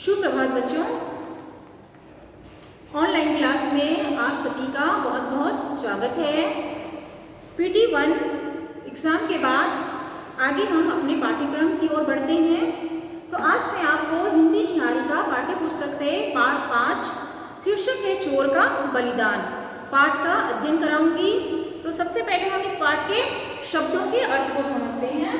सुप्रभात बच्चों, online class में आप सभी का बहुत बहुत स्वागत है। PT1 एग्ज़ाम के बाद आगे हम अपने पाठ्यक्रम की ओर बढ़ते हैं। तो आज मैं आपको हिंदी निहारिका पाठ्य पुस्तक से पाठ 5 शीर्षक है चोर का बलिदान पाठ का अध्ययन कराऊंगी। तो सबसे पहले हम इस पाठ के शब्दों के अर्थ को समझते हैं।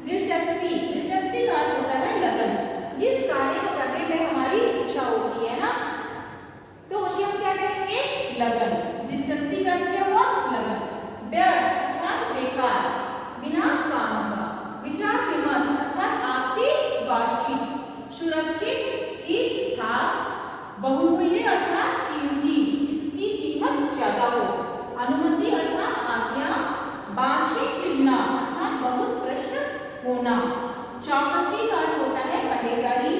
दिलचस्पी, दिलचस्पी का अर्थ होता है लगन। जिस कार्य को करने में हमारी इच्छा होती है ना, तो उसे हम क्या कहेंगे? लगन। दिलचस्पी का अर्थ क्या हुआ? लगन। व्यर्थ अर्थात बेकार, बिना काम का। विचार विमर्श अर्थात आपसी बातचीत। सुरक्षित हित था। बहुमूल्य अर्थात कीमती, जिसकी कीमत ज्यादा हो। अनुमति अर्थात आज्ञा। वांछित मिलना अर्थात बहुत प्रश्न होना। चौकसी का अर्थ होता है पहरेदारी।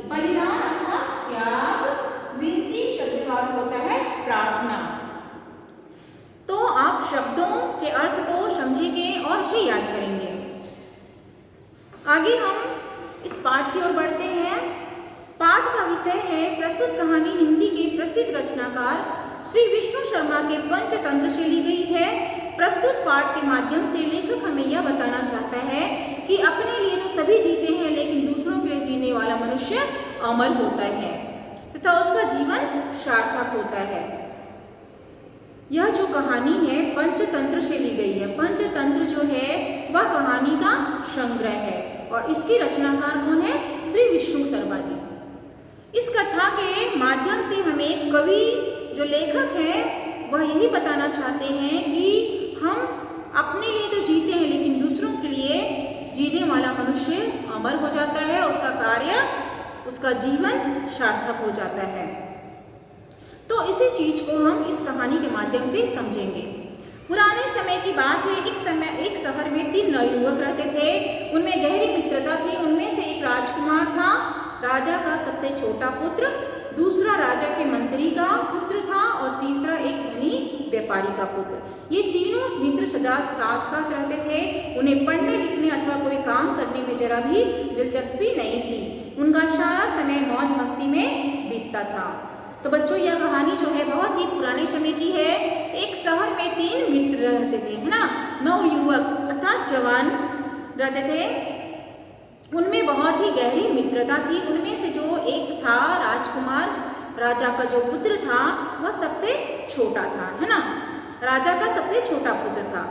बलिदान अर्थात त्याग। विनती शब्द का अर्थ होता है प्रार्थना। तो आप शब्दों के अर्थ को समझेंगे और इसे याद करेंगे। आगे हम इस पाठ की ओर बढ़ते हैं। पाठ का विषय है प्रस्तुत कहानी हिंदी के प्रसिद्ध रचनाकार श्री विष्णु शर्मा के पंचतंत्र से ली गई है। प्रस्तुत पाठ के माध्यम से लेखक हमें यह बताना चाहता है कि अपने लिए तो सभी जीते हैं, लेकिन दूसरों के लिए जीने वाला मनुष्य अमर होता है तथा उसका जीवन सार्थक होता है। यह जो कहानी है पंचतंत्र से ली गई है। पंचतंत्र जो है वह कहानी का संग्रह है और इसकी रचनाकार कौन है? श्री विष्णु शर्मा जी। इस कथा के माध्यम से हमें कवि जो लेखक हैं वह यही बताना चाहते हैं कि हम अपने लिए तो जीते हैं, लेकिन दूसरों के लिए जीने वाला मनुष्य अमर हो जाता है, उसका कार्य, उसका जीवन सार्थक हो जाता है। तो इसी चीज को हम इस कहानी के माध्यम से समझेंगे। पुराने समय की बात है। एक शहर में 3 नवयुवक रहते थे। उनमें गहरी मित्रता थी। उनमें से एक राजकुमार था, राजा का सबसे छोटा पुत्र, दूसरा राजा के मंत्री का पुत्र था और तीसरा एक धनी व्यापारी का पुत्र। ये तीनों मित्र सदा साथ साथ रहते थे। उन्हें पढ़ने लिखने अथवा कोई काम करने में जरा भी दिलचस्पी नहीं थी। उनका सारा समय मौज मस्ती में बीतता था। तो बच्चों, यह कहानी जो है बहुत ही पुराने समय की है। एक शहर में 3 मित्र रहते थे, है ना। 9 युवक अर्थात जवान रहते थे। उनमें बहुत ही गहरी मित्रता थी। उनमें से जो एक था राजकुमार, राजा का जो पुत्र था वह सबसे छोटा था, है ना। राजा का सबसे छोटा पुत्र था।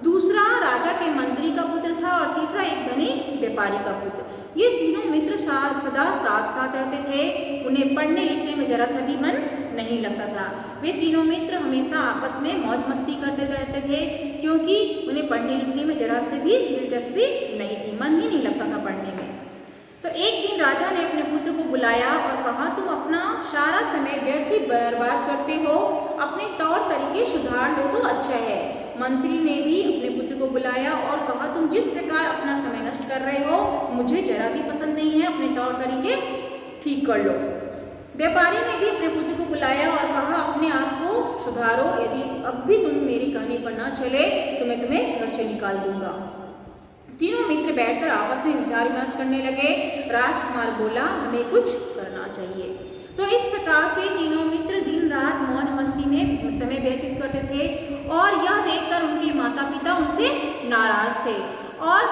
दूसरा राजा के मंत्री का पुत्र था और तीसरा एक धनी व्यापारी का पुत्र। ये तीनों मित्र सदा साथ साथ रहते थे। उन्हें पढ़ने लिखने में जरा सा भी मन नहीं लगता था। वे तीनों मित्र हमेशा आपस में मौज मस्ती करते रहते थे, क्योंकि उन्हें पढ़ने लिखने में जरा से भी दिलचस्पी नहीं थी, मन ही नहीं लगता था पढ़ने में। तो एक दिन राजा ने अपने पुत्र को बुलाया और कहा, तुम अपना सारा समय व्यर्थ ही बर्बाद करते हो, अपने तौर तरीके सुधार लो तो अच्छा है। मंत्री ने भी अपने पुत्र को बुलाया और कहा, तुम जिस प्रकार अपना समय नष्ट कर रहे हो मुझे जरा भी पसंद नहीं है, अपने तौर तरीके ठीक कर लो। व्यापारी ने भी अपने पुत्र को बुलाया और कहा, अपने आप को सुधारो, यदि अब भी तुम मेरी कहनी पर ना चले तो मैं तुम्हें घर से निकाल दूंगा। तीनों मित्र बैठकर आपस में विचार विमर्श करने लगे। राजकुमार बोला, हमें कुछ करना चाहिए। तो इस प्रकार से तीनों मित्र दिन रात मौज मस्ती में समय व्यतीत करते थे और यह देखकर उनके माता पिता उनसे नाराज थे और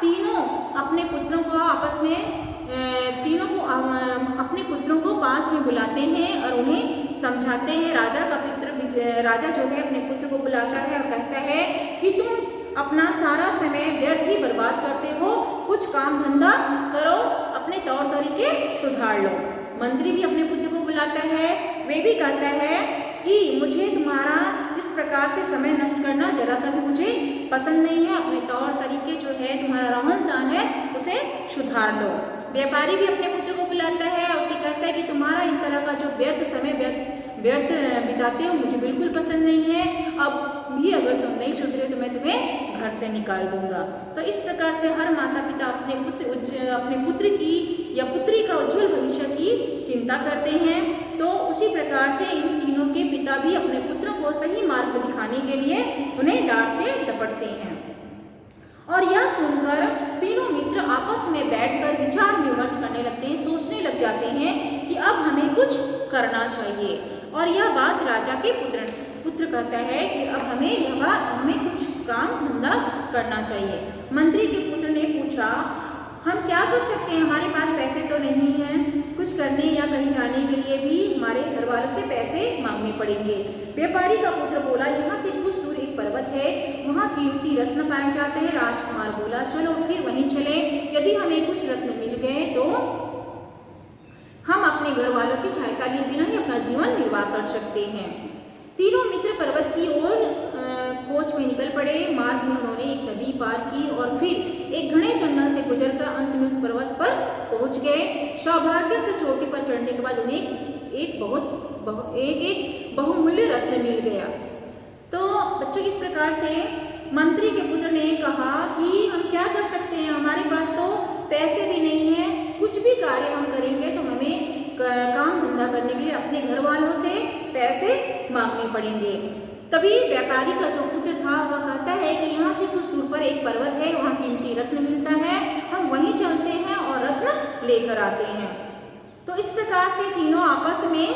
तीनों अपने पुत्रों को आपस में अपने पुत्रों को पास में बुलाते हैं और उन्हें समझाते हैं। राजा जो है अपने पुत्र को बुलाता है और कहता है कि तुम अपना सारा समय व्यर्थ ही बर्बाद करते हो, कुछ काम धंधा करो, अपने तौर तरीके सुधार लो। मंत्री भी अपने पुत्र को बुलाता है। वे भी कहता है कि मुझे तुम्हारा इस प्रकार से समय नष्ट करना जरा सा भी मुझे पसंद नहीं है, अपने तौर तरीके जो है तुम्हारा रहन सहन है उसे सुधार लो। व्यापारी भी अपने पुत्र को बुलाता है और उसे कहता है कि तुम्हारा इस तरह का जो व्यर्थ बिताते हो मुझे बिल्कुल पसंद नहीं है, अब भी अगर तुम नहीं सुधरे तो मैं तुम्हें घर से निकाल दूंगा। तो इस प्रकार से हर माता पिता अपने पुत्र की या पुत्री का उज्जवल भविष्य की चिंता करते हैं। तो उसी प्रकार से इन तीनों के पिता भी अपने पुत्रों को सही मार्ग दिखाने के लिए उन्हें डांटते डपटते हैं। और यह सुनकर तीनों मित्र आपस में बैठकर विचार विचार विमर्श करने लगते हैं, सोचने लग जाते हैं कि अब हमें कुछ करना चाहिए। और यह बात राजा के पुत्र कहता है कि अब हमें कुछ काम धंधा करना चाहिए। मंत्री के पुत्र ने पूछा, हम क्या कर सकते हैं, हमारे पास पैसे तो नहीं हैं, कुछ करने या कहीं जाने के लिए भी हमारे घर वालों से पैसे मांगने पड़ेंगे। व्यापारी का पुत्र बोला, यहाँ से कुछ दूर एक पर्वत है, वहाँ कीमती रत्न पाए जाते हैं। राजकुमार बोला, चलो फिर वहीं चले, यदि हमें कुछ रत्न मिल गए तो हम अपने घर वालों की सहायता लिए बिना ही अपना जीवन निर्वाह कर सकते हैं। तीनों मित्र पर्वत की ओर खोज में निकल पड़े। मार्ग में उन्होंने एक नदी पार की और फिर एक घने जंगल से गुजरकर अंत में उस पर्वत पर पहुंच गए। सौभाग्य से चोटी पर चढ़ने के बाद उन्हें एक बहुमूल्य रत्न मिल गया। तो बच्चों, इस प्रकार से मंत्री के पुत्र ने कहा कि हम क्या कर सकते हैं, हमारे पास तो पैसे भी नहीं है, कुछ भी कार्य हम करेंगे तो हमें काम धंधा करने के लिए अपने घर वालों से पैसे मांगने पड़ेंगे। तभी व्यापारी का जो पुत्र था वह कहता है कि यहाँ से कुछ दूर पर एक पर्वत है, वहाँ कीमती रत्न मिलता है, हम वहीं चलते हैं और रत्न लेकर आते हैं। तो इस प्रकार से तीनों आपस में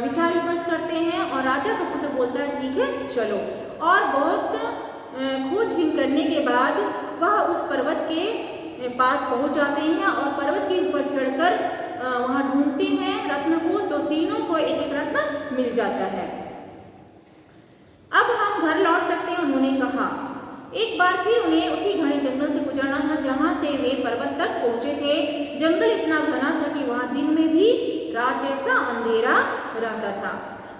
विचार विमर्श करते हैं और राजा का पुत्र बोलता है, ठीक है चलो। और बहुत खोजबीन करने के बाद वह उस पर्वत के पास पहुँच जाते हैं और पर्वत के ऊपर चढ़कर वहाँ ढूंढते हैं रत्न को, तो तीनों को एक एक रत्न मिल जाता है। अब हम घर लौट सकते हैं, उन्होंने कहा। एक बार फिर उन्हें उसी घने जंगल से गुजरना था जहाँ से वे पर्वत तक पहुँचे थे। जंगल इतना घना था कि वहाँ दिन में भी रात जैसा अंधेरा रहता था।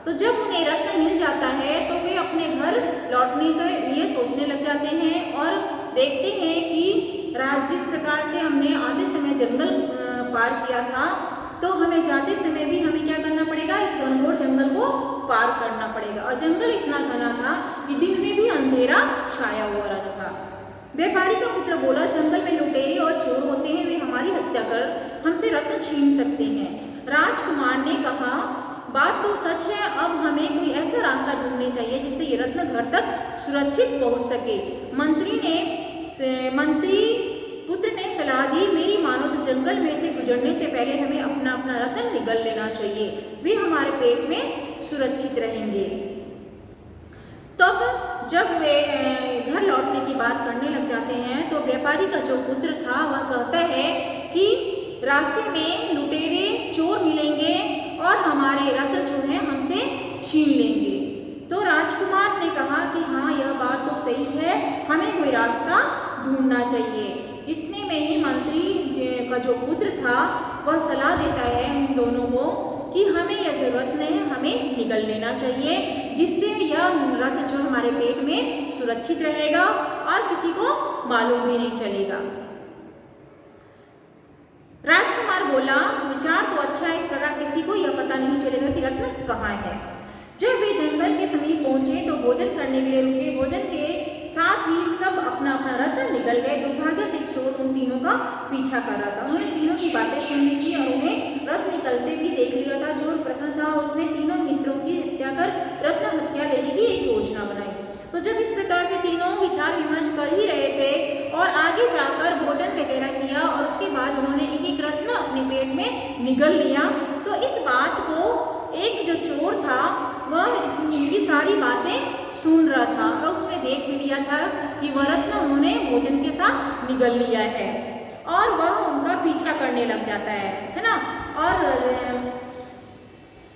तो जब उन्हें रत्न मिल जाता है तो वे अपने घर लौटने के लिए सोचने लग जाते हैं और देखते हैं कि रात जिस प्रकार से हमने आधे समय जंगल पार किया था, तो हमें जाते समय भी हमें क्या करना पड़ेगा, इस घनघोर जंगल को पार करना पड़ेगा। और जंगल इतना घना था कि दिन में भी अंधेरा छाया हुआ रहता था। व्यापारी का पुत्र बोला, जंगल में लुटेरे और चोर होते हैं, वे हमारी हत्या कर हमसे रत्न छीन सकते हैं। राजकुमार ने कहा, बात तो सच है, अब हमें कोई ऐसा रास्ता ढूंढने चाहिए जिससे ये रत्न घर तक सुरक्षित पहुंच सके। मंत्री पुत्र ने सलाह दी, मेरी मानो तो जंगल में से गुजरने से पहले हमें अपना अपना रत्न निगल लेना चाहिए, वे हमारे पेट में सुरक्षित रहेंगे। तब जब वे घर लौटने की बात करने लग जाते हैं तो व्यापारी का जो पुत्र था वह कहता है कि रास्ते में लुटेरे चोर मिलेंगे और हमारे रत्न जो है हमसे छीन लेंगे। तो राजकुमार ने कहा कि हाँ, यह बात तो सही है, हमें कोई रास्ता ढूंढना चाहिए। जितने में ही मंत्री का जो पुत्र था वह सलाह देता है उन दोनों को कि हमें यह जरूरत नहीं है, हमें निगल लेना चाहिए, जिससे यह रत्न जो हमारे पेट में सुरक्षित रहेगा और किसी को मालूम भी नहीं चलेगा। राजकुमार बोला, विचार तो अच्छा है, इस प्रकार किसी को यह पता नहीं चलेगा कि रत्न कहाँ है। जब वे जंगल के समीप पहुंचे तो भोजन करने के लिए रुके। भोजन के साथ ही सब अपना अपना रत्न निकल गए। दुर्भाग्य से एक चोर उन तीनों का पीछा कर रहा था। उन्होंने तीनों की बातें सुन ली थी और उन्हें रत्न निकलते भी देख लिया था। चोर प्रसन्न था, उसने तीनों मित्रों की हत्या कर रत्न हत्या लेने की एक योजना बनाई। तो जब इस प्रकार से तीनों विचार विमर्श कर ही रहे थे और आगे जाकर भोजन वगैरह किया और उसके बाद उन्होंने एक एक रत्न अपने पेट में निगल लिया, तो इस बात को एक जो चोर था वह इनकी सारी बातें सुन रहा था और उसने देख भी लिया था कि वह रत्न उन्होंने भोजन के साथ निगल लिया है और वह उनका पीछा करने लग जाता है ना। और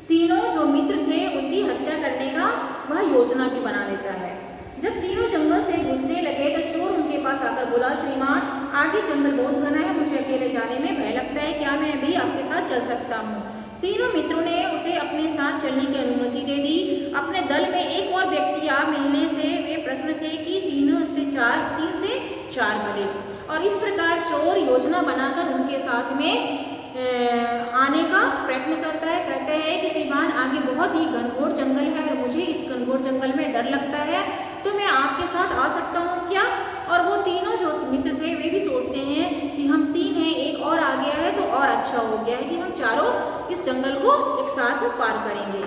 तीनों जो मित्र थे उनकी हत्या करने का वह योजना भी बना लेता है। जब तीनों जंगल से घुसने लगे तो चोर उनके पास आकर बोला, श्रीमान आगे जंगल बहुत घना है, मुझे अकेले जाने में भय लगता है, क्या मैं भी आपके साथ चल सकता हूँ। तीनों मित्रों ने उसे अपने साथ चलने की अनुमति दे दी। अपने दल में एक और व्यक्ति आ मिलने से वे प्रसन्न थे कि 3 से 4 बने और इस प्रकार चोर योजना बनाकर उनके साथ में आने का प्रयत्न करता है। कहते हैं कि श्रीमान आगे बहुत ही घनघोर जंगल है और मुझे इस घनघोर जंगल में डर लगता है, तो मैं आपके साथ आ सकता हूँ क्या? और वो तीनों जो मित्र थे वे भी सोचते हैं कि हम 3 हैं, एक और आ गया है तो और अच्छा हो गया है कि हम चारों इस जंगल को एक साथ पार करेंगे।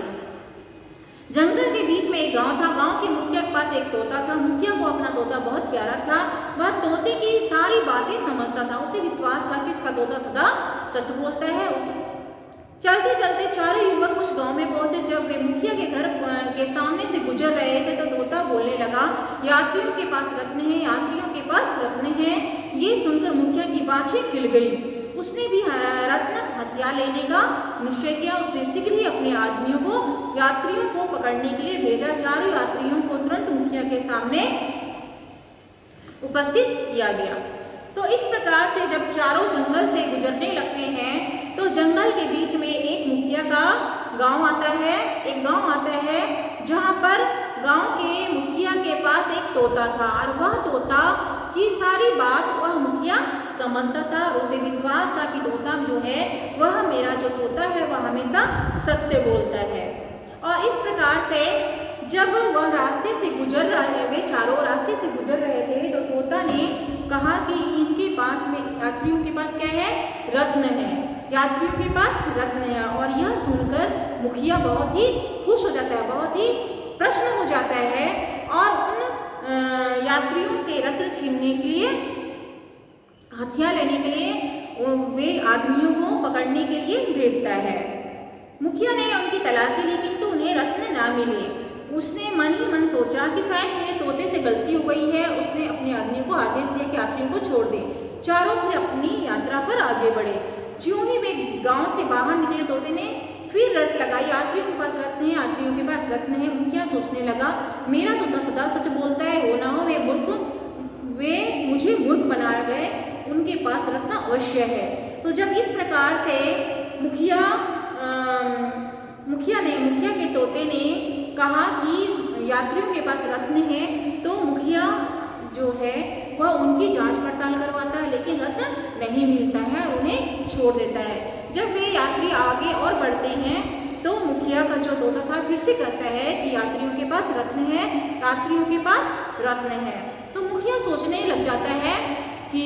जंगल के बीच में एक गांव था। गांव के मुखिया के पास एक तोता था। मुखिया को अपना तोता बहुत प्यारा था। वह तोते की सारी बातें समझता था। उसे विश्वास था कि उसका तोता सदा सच बोलता है। चलते चलते चारों युवक उस गांव में पहुंचे। जब वे मुखिया के घर के सामने से गुजर रहे थे तो तोता बोलने लगा, यात्रियों के पास रत्न है, यात्रियों के पास रत्न है। ये सुनकर मुखिया की बाँछें खिल गई। उसने भी रत्न हथियार लेने का निश्चय किया। उसने शीघ्र ही अपने आदमियों को यात्रियों को पकड़ने के लिए भेजा। चारों यात्रियों को तुरंत मुखिया के सामने उपस्थित किया गया। तो इस प्रकार से जब चारों जंगल से गुजरने लगते हैं तो जंगल के बीच में एक मुखिया का गांव आता है। एक गांव आता है जहां पर गांव के मुखिया के पास एक तोता था और वह तोता की सारी बात वह मुखिया समझता था और उसे विश्वास था कि तोता जो है वह मेरा जो तोता है वह हमेशा सत्य बोलता है। और इस प्रकार से जब वह रास्ते से गुजर रहे, वे चारों रास्ते से गुजर रहे थे तो तोता ने कहा कि इनके पास में यात्रियों के पास क्या है, रत्न है, यात्रियों के पास रत्न है। और यह सुनकर मुखिया बहुत ही खुश हो जाता है, बहुत ही प्रसन्न हो जाता है और उन यात्रियों से रत्न छीनने के लिए, हथियार लेने के लिए वे आदमियों को पकड़ने के लिए भेजता है। मुखिया ने उनकी तलाशी ली किंतु उन्हें रत्न ना मिले। उसने मन ही मन सोचा कि शायद मेरे तोते से गलती हो गई है। उसने अपने आदमियों को आदेश दिया कि यात्रियों को छोड़ दे। चारों फिर अपनी यात्रा पर आगे बढ़े। ज्यों ही वे गांव से बाहर निकले तोते ने फिर रट लगाई, यात्रियों के पास रत्न है, यात्रियों के पास रत्न है। मुखिया सोचने लगा, मेरा तोता सदा सच बोलता है, हो ना हो वे मुझे मूर्ख बना गए, उनके पास रत्न अवश्य है। तो जब इस प्रकार से मुखिया के तोते ने कहा कि यात्रियों के पास रत्न है तो मुखिया जो है वह उनकी जांच पड़ताल करवाता है लेकिन रत्न नहीं मिलता है और उन्हें छोड़ देता है। जब वे यात्री आगे और बढ़ते हैं तो मुखिया का जो तोता था फिर से कहता है कि यात्रियों के पास रत्न है, यात्रियों के पास रत्न है। तो मुखिया सोचने लग जाता है कि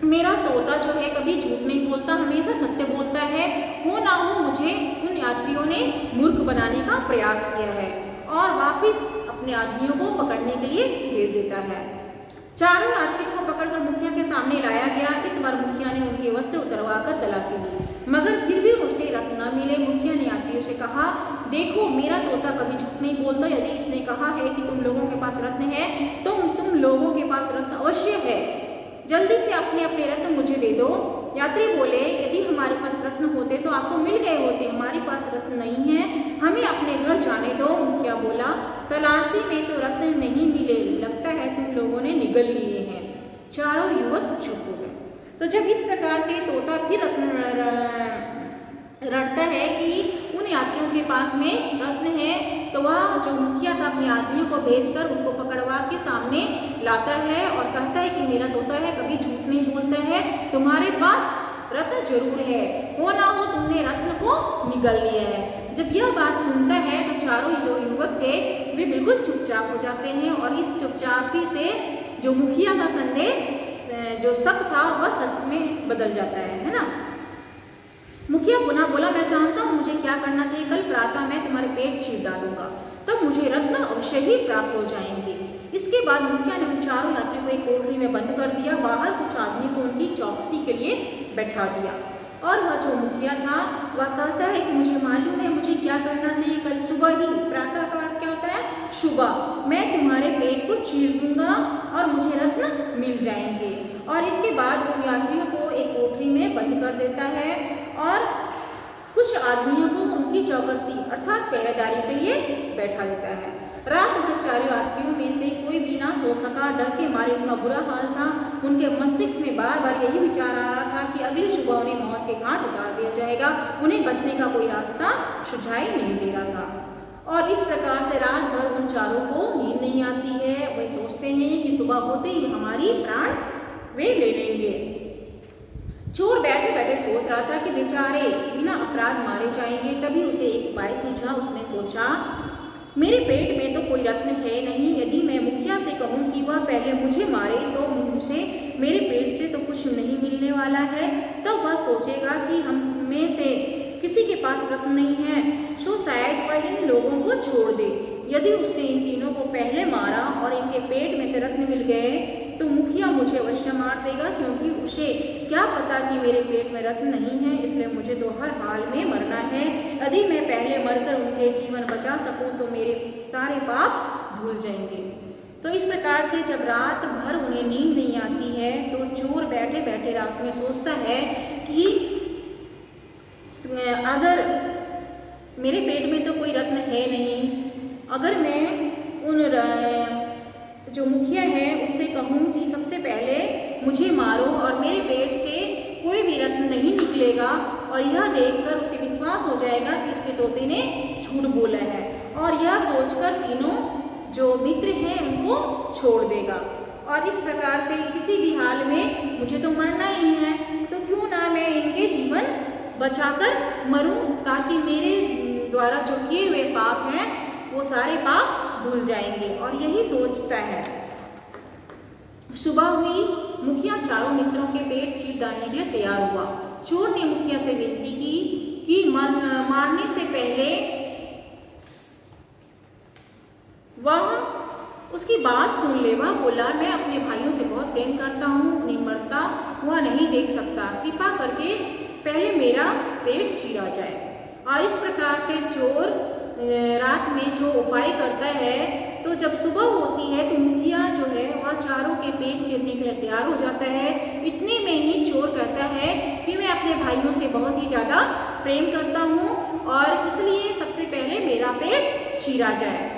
मेरा तोता जो है कभी झूठ नहीं बोलता, हमेशा सत्य बोलता है, हो ना हो मुझे उन यात्रियों ने मूर्ख बनाने का प्रयास किया है और वापस अपने आदमियों को पकड़ने के लिए भेज देता है। चारों यात्रियों को पकड़कर मुखिया के सामने लाया गया। इस बार मुखिया ने उनके वस्त्र उतरवाकर तलाशी ली मगर फिर भी उसे रत्न न मिले। मुखिया ने यात्रियों से कहा, देखो मेरा तोता कभी झूठ नहीं बोलता, यदि इसने कहा है कि तुम लोगों के पास रत्न है तो तुम लोगों के पास रत्न अवश्य है, जल्दी से अपने अपने रत्न मुझे दे दो। यात्री बोले, यदि हमारे पास रत्न होते तो आपको मिल गए होते, हमारे पास रत्न नहीं है, हमें अपने घर जाने दो। मुखिया बोला, तलाशी में तो रत्न नहीं मिले, लगता है तुम लोगों ने निगल लिए हैं। चारों युवक चुप हो गए। तो जब इस प्रकार से तोता फिर रटता है कि उन यात्रियों के पास में रत्न है तो वह जो मुखिया था अपने आदमियों को भेजकर उनको पकड़वा के सामने लाता है और कहता है कि मेरा तोता है, कभी झूठ नहीं बोलता है, तुम्हारे पास रत्न जरूर है, हो ना हो तुमने रत्न को निगल लिया है। जब यह बात सुनता है तो चारों जो युवक थे वे बिल्कुल चुपचाप हो जाते हैं और इस चुपचापी से जो मुखिया का संदेश जो शक था वह सत्य में बदल जाता है ना। मुखिया पुनः बोला, मैं जानता हूँ मुझे क्या करना चाहिए, कल प्रातः मैं तुम्हारे पेट चीर डालूंगा, तब मुझे रत्न अवश्य ही प्राप्त हो जाएंगे। इसके बाद मुखिया ने उन चारों यात्रियों को एक कोठरी में बंद कर दिया। बाहर कुछ आदमी को उनकी चौकसी के लिए बैठा दिया और वह जो मुखिया था वह कहता है कि मुझे मालूम है मुझे क्या करना चाहिए, कल सुबह ही, प्रातः का अर्थ क्या होता है, सुबह, मैं तुम्हारे पेट को चीर दूंगा और मुझे रत्न मिल जाएंगे। और इसके बाद उन यात्रियों को एक कोठरी में बंद कर देता है और कुछ आदमियों को उनकी चौकसी अर्थात पहरेदारी के लिए बैठा देता है। रात भर चारों यात्रियों में से कोई भी ना सो सका, डर के मारे उनका बुरा हाल था। उनके मस्तिष्क में बार बार यही विचार आ रहा था कि अगली सुबह उन्हें मौत के घाट उतार दिया जाएगा, उन्हें बचने का कोई रास्ता सुझाई नहीं दे रहा था। और इस प्रकार से रात भर उन चारों को नींद नहीं आती है। वे सोचते हैं कि सुबह होते ही हमारी प्राण वे ले लेंगे। चोर बैठे बैठे सोच रहा था कि बेचारे बिना अपराध मारे जाएंगे। तभी उसे एक उपाय सूझा। उसने सोचा, मेरे पेट में तो कोई रत्न है नहीं, यदि मैं मुखिया से कहूँ कि वह पहले मुझे मारे तो मुझसे मेरे पेट से तो कुछ नहीं मिलने वाला है, तब वह सोचेगा कि हम में से किसी के पास रत्न नहीं है, सो शायद वह इन लोगों को छोड़ दे। यदि उसने इन तीनों को पहले मारा और इनके पेट में से रत्न मिल गए तो मुखिया मुझे अवश्य मार देगा, क्योंकि उसे क्या पता कि मेरे पेट में रत्न नहीं है, इसलिए मुझे तो हर हाल में मरना है। यदि मैं पहले मरकर उनके जीवन बचा सकूं तो मेरे सारे पाप धुल जाएंगे। तो इस प्रकार से जब रात भर उन्हें नींद नहीं आती है तो चोर बैठे बैठे रात में सोचता है कि अगर मेरे पेट में तो कोई रत्न है नहीं, अगर मैं उन जो मुखिया है उससे कहूँ कि सबसे पहले मुझे मारो और मेरे पेट से कोई भी रत्न नहीं निकलेगा, और यह देखकर उसे विश्वास हो जाएगा कि इसके तोते ने झूठ बोला है, और यह सोचकर तीनों जो मित्र हैं उनको छोड़ देगा। और इस प्रकार से किसी भी हाल में मुझे तो मरना ही है, तो क्यों ना मैं इनके जीवन बचाकर मरूं, ताकि मेरे द्वारा जो किए हुए पाप हैं वो सारे पाप धुल जाएंगे। और यही सोचता है। सुबह हुई, मुखिया चारों मित्रों के पेट चीर डालने के लिए तैयार हुआ। चोर ने मुखिया से विनती की कि मारने से पहले वह उसकी बात सुन ले। वह बोला, मैं अपने भाइयों से बहुत प्रेम करता हूँ, उन्हें मरता हुआ नहीं देख सकता, कृपा करके पहले मेरा पेट चीरा जाए। और इस प्रकार से चोर रात में जो उपाय करता है, तो जब सुबह होती है तो मुखिया जो है वह चारों के पेट चीरने के लिए तैयार हो जाता है। इतने में ही चोर कहता है कि मैं अपने भाइयों से बहुत ही ज़्यादा प्रेम करता हूँ और इसलिए सबसे पहले मेरा पेट चीरा जाए।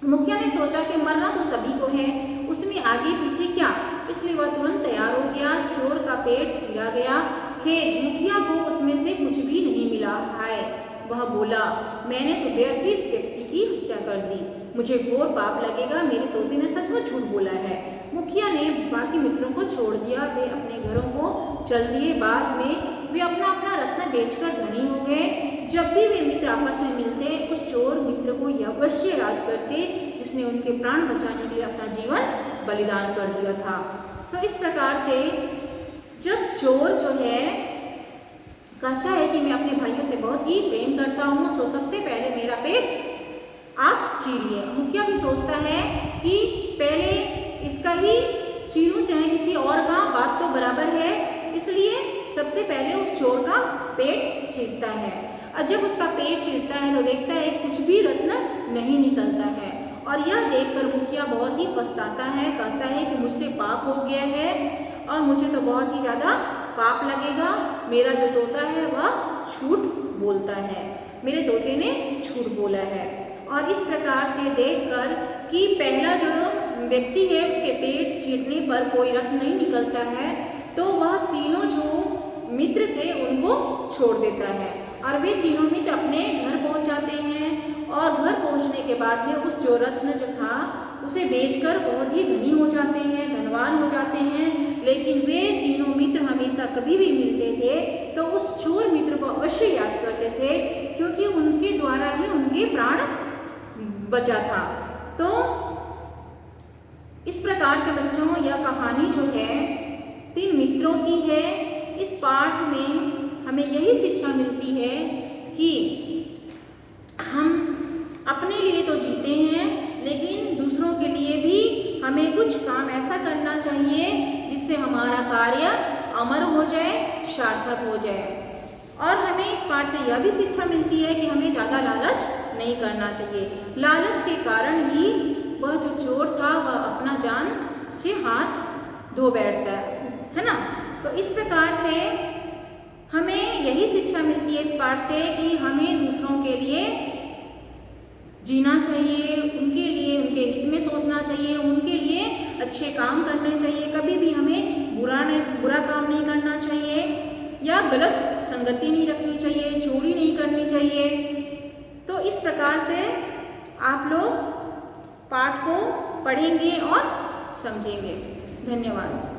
मुखिया ने सोचा कि मरना तो सभी को है, उसमें आगे पीछे क्या, इसलिए वह तुरंत तैयार हो गया। चोर का पेट चीरा गया। खेद, मुखिया को उसमें से कुछ भी नहीं मिला। हाय, वह बोला, मैंने तो व्यर्थ ही इस व्यक्ति की हत्या कर दी, मुझे घोर पाप लगेगा, मेरे तोते ने सचमुच झूठ बोला है। मुखिया ने बाकी मित्रों को छोड़ दिया, वे अपने घरों को चल दिए। बाद में वे अपना अपना रत्न बेचकर धनी हो गए। जब भी वे मित्र आपस में मिलते उस चोर मित्र को यह अवश्य याद करते जिसने उनके प्राण बचाने के लिए अपना जीवन बलिदान कर दिया था। तो इस प्रकार से जब चोर जो है कहता है कि मैं अपने भाइयों से बहुत ही प्रेम करता हूँ, सो सबसे पहले मेरा पेट आप चीरिए। मुखिया भी सोचता है कि पहले इसका ही चीरूं चाहे किसी और का, बात तो बराबर है, इसलिए सबसे पहले उस चोर का पेट चीरता है। और जब उसका पेट चीरता है तो देखता है कुछ भी रत्न नहीं निकलता है, और यह देखकर मुखिया बहुत ही पछताता है। कहता है कि मुझसे पाप हो गया है और मुझे तो बहुत ही ज़्यादा पाप लगेगा, मेरा जो तोता है वह झूठ बोलता है, मेरे तोते ने झूठ बोला है। और इस प्रकार से देखकर कि पहला जो व्यक्ति है उसके पेट चीरने पर कोई रत्न नहीं निकलता है, तो वह तीनों जो मित्र थे उनको छोड़ देता है, और वे तीनों मित्र अपने घर पहुंच जाते हैं। और घर पहुंचने के बाद में उस जो रत्न जो था उसे बेचकर बहुत ही धनी हो जाते हैं, धनवान हो जाते हैं। लेकिन वे तीनों मित्र हमेशा कभी भी मिलते थे तो उस चोर मित्र को अवश्य याद करते थे, क्योंकि उनके द्वारा ही उनके प्राण बचा था। तो इस प्रकार से बच्चों यह कहानी जो है 3 मित्रों की है। इस पाठ में हमें यही शिक्षा मिलती है कि हम अपने लिए तो जीते हैं, लेकिन दूसरों के लिए भी हमें कुछ काम ऐसा करना चाहिए जिससे हमारा कार्य अमर हो जाए, सार्थक हो जाए। और हमें इस पाठ से यह भी शिक्षा मिलती है कि हमें ज़्यादा लालच नहीं करना चाहिए। लालच के कारण ही वह जो चोर था वह अपना जान से हाथ धो बैठता है ना। तो इस प्रकार से हमें यही शिक्षा मिलती है इस पाठ से कि हमें दूसरों के लिए जीना चाहिए, उनके लिए उनके हित में सोचना चाहिए, उनके लिए अच्छे काम करने चाहिए, कभी भी हमें बुरा काम नहीं करना चाहिए या गलत संगति नहीं रखनी चाहिए, चोरी नहीं करनी चाहिए। तो इस प्रकार से आप लोग पाठ को पढ़ेंगे और समझेंगे। धन्यवाद।